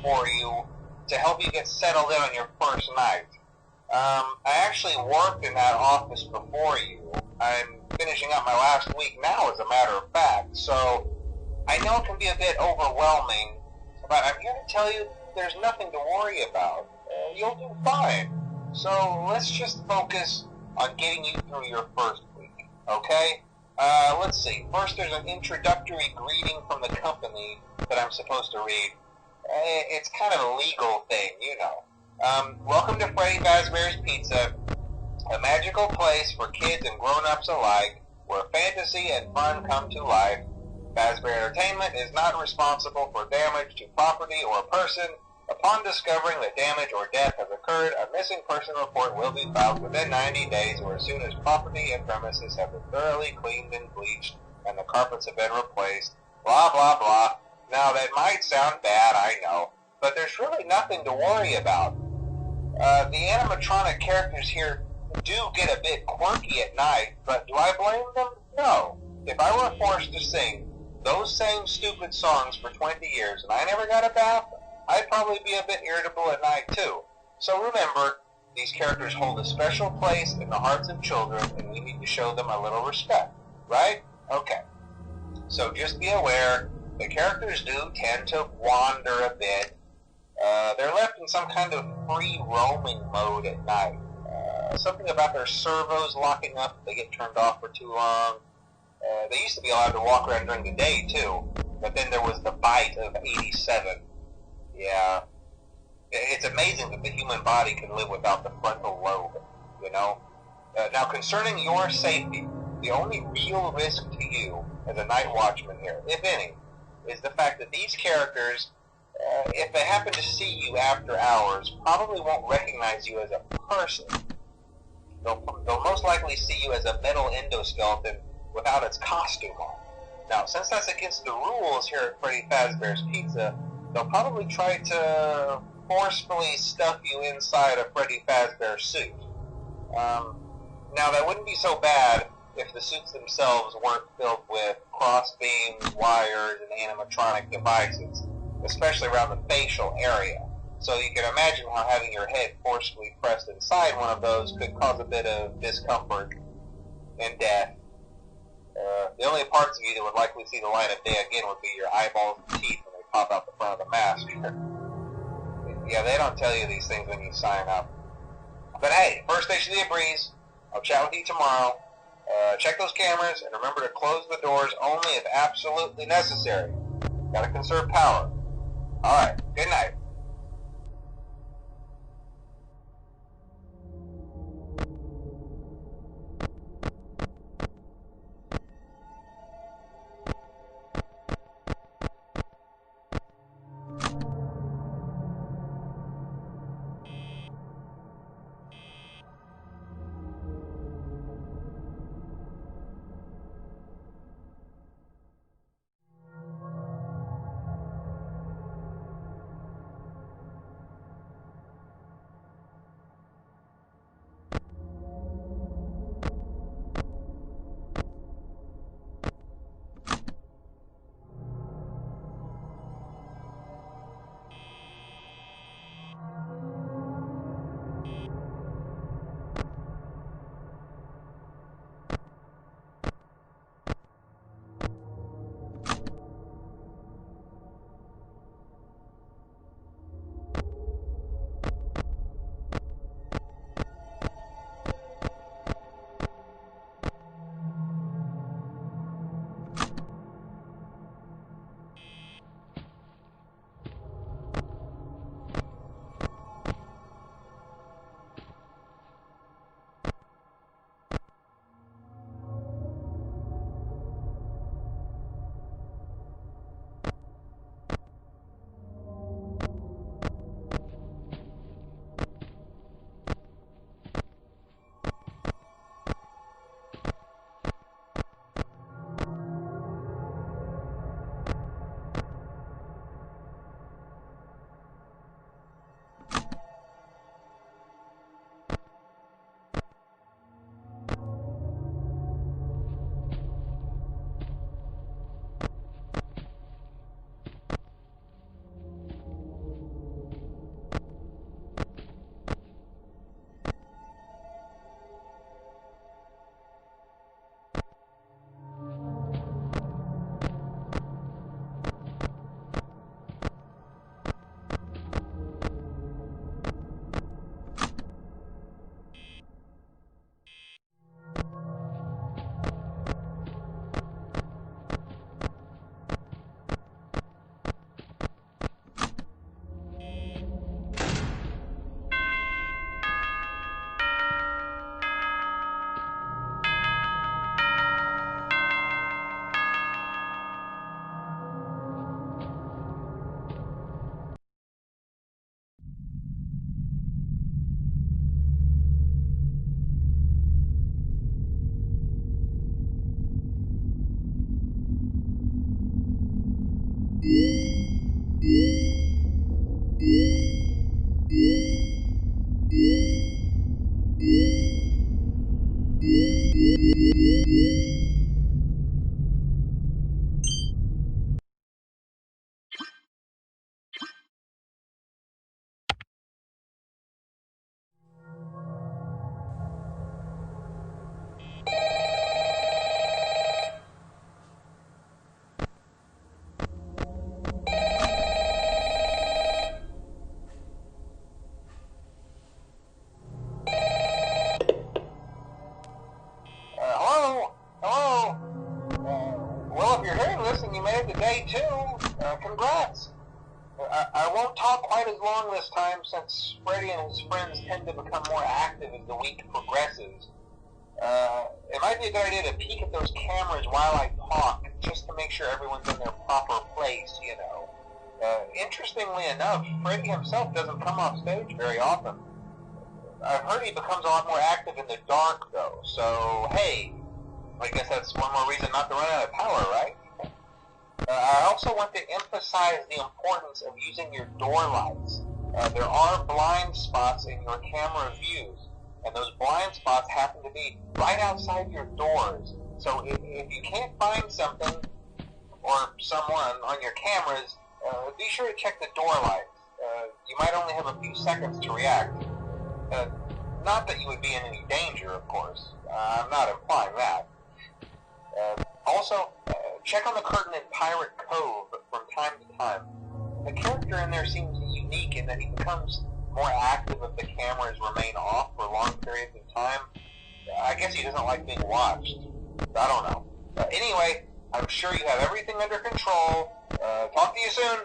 For you to help you get settled in on your first night. I actually worked in that office before you. I'm finishing up my last week now, as a matter of fact, so I know it can be a bit overwhelming, but I'm here to tell you there's nothing to worry about. You'll do fine. So let's just focus on getting you through your first week, okay? Let's see. First, there's an introductory greeting from the company that I'm supposed to read. It's kind of a legal thing, you know. Welcome to Freddy Fazbear's Pizza, a magical place for kids and grown-ups alike, where fantasy and fun come to life. Fazbear Entertainment is not responsible for damage to property or person. Upon discovering that damage or death has occurred, a missing person report will be filed within 90 days or as soon as property and premises have been thoroughly cleaned and bleached and the carpets have been replaced. Blah, blah, blah. Now, that might sound bad, I know, but there's really nothing to worry about. The animatronic characters here do get a bit quirky at night, but do I blame them? No. If I were forced to sing those same stupid songs for 20 years and I never got a bath, I'd probably be a bit irritable at night too. So remember, these characters hold a special place in the hearts of children and we need to show them a little respect, right? Okay. So just be aware, the characters do tend to wander a bit. They're left in some kind of free roaming mode at night. Something about their servos locking up if they get turned off for too long. They used to be allowed to walk around during the day too, but then there was the bite of 87. Yeah. It's amazing that the human body can live without the frontal lobe, you know? Now concerning your safety, the only real risk to you as a night watchman here, if any, is the fact that these characters, if they happen to see you after hours, probably won't recognize you as a person. They'll most likely see you as a metal endoskeleton without its costume on. Now, since that's against the rules here at Freddy Fazbear's Pizza, they'll probably try to forcefully stuff you inside a Freddy Fazbear suit. Now, that wouldn't be so bad if the suits themselves weren't filled with cross beams, wires, and animatronic devices, especially around the facial area. So you can imagine how having your head forcefully pressed inside one of those could cause a bit of discomfort and death. The only parts of you that would likely see the light of day again would be your eyeballs and teeth when they pop out the front of the mask. Yeah, they don't tell you these things when you sign up. But hey, first station of the breeze. I'll chat with you tomorrow. Check those cameras, and remember to close the doors only if absolutely necessary. Gotta conserve power. Alright, good night. day too. Congrats. I won't talk quite as long this time since Freddy and his friends tend to become more active as the week progresses. It might be a good idea to peek at those cameras while I talk, just to make sure everyone's in their proper place, you know. Interestingly enough, Freddy himself doesn't come off stage very often. I've heard he becomes a lot more active in the dark, though, so hey, I guess that's one more reason not to run out of power, right? I also want to emphasize the importance of using your door lights. There are blind spots in your camera views, and those blind spots happen to be right outside your doors. So if you can't find something or someone on your cameras, be sure to check the door lights. You might only have a few seconds to react. Not that you would be in any danger, of course. I'm not implying that. Also, check on the curtain in Pirate Cove from time to time. The character in there seems unique in that he becomes more active if the cameras remain off for long periods of time. I guess he doesn't like being watched. I don't know. Anyway, I'm sure you have everything under control. Talk to you soon.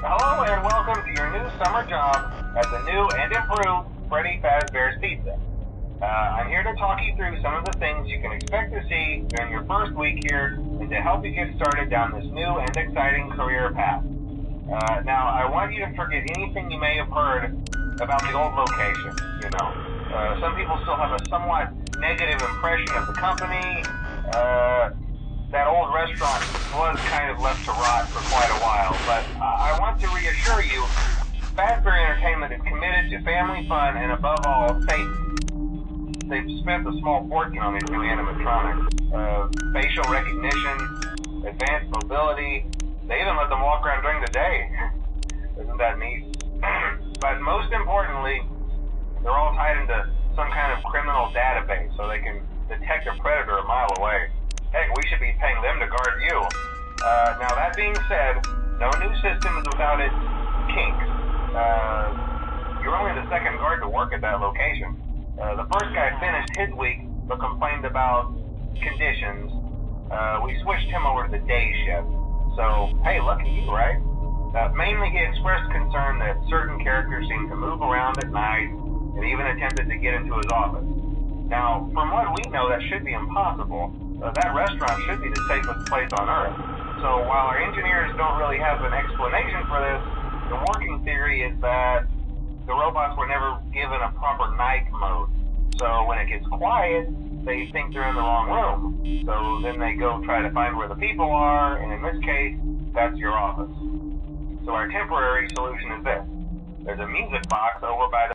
Hello and welcome to your new summer job at the new and improved Freddy Fazbear's Pizza. I'm here to talk you through some of the things you can expect to see during your first week here and to help you get started down this new and exciting career path. Now, I want you to forget anything you may have heard about the old location, you know. Some people still have a somewhat negative impression of the company. That old restaurant was kind of left to rot for quite a while, but I want to reassure you, Fazbear Entertainment is committed to family fun and above all, safety. They've spent a small fortune on these new animatronics. Facial recognition, advanced mobility. They even let them walk around during the day. Isn't that neat? But most importantly, they're all tied into some kind of criminal database so they can detect a predator a mile away. Heck, we should be paying them to guard you. Now that being said, no new system is without its kinks. You're only the second guard to work at that location. The first guy finished his week but complained about conditions. We switched him over to the day shift. So, hey, lucky you, right? Mainly he expressed concern that certain characters seem to move around at night and even attempted to get into his office. Now, from what we know, that should be impossible. That restaurant should be the safest place on Earth. So while our engineers don't really have an explanation for this, the working theory is that the robots were never given a proper night mode. So when it gets quiet, they think they're in the wrong room. So then they go try to find where the people are, and in this case, that's your office. So our temporary solution is this. There's a music box over by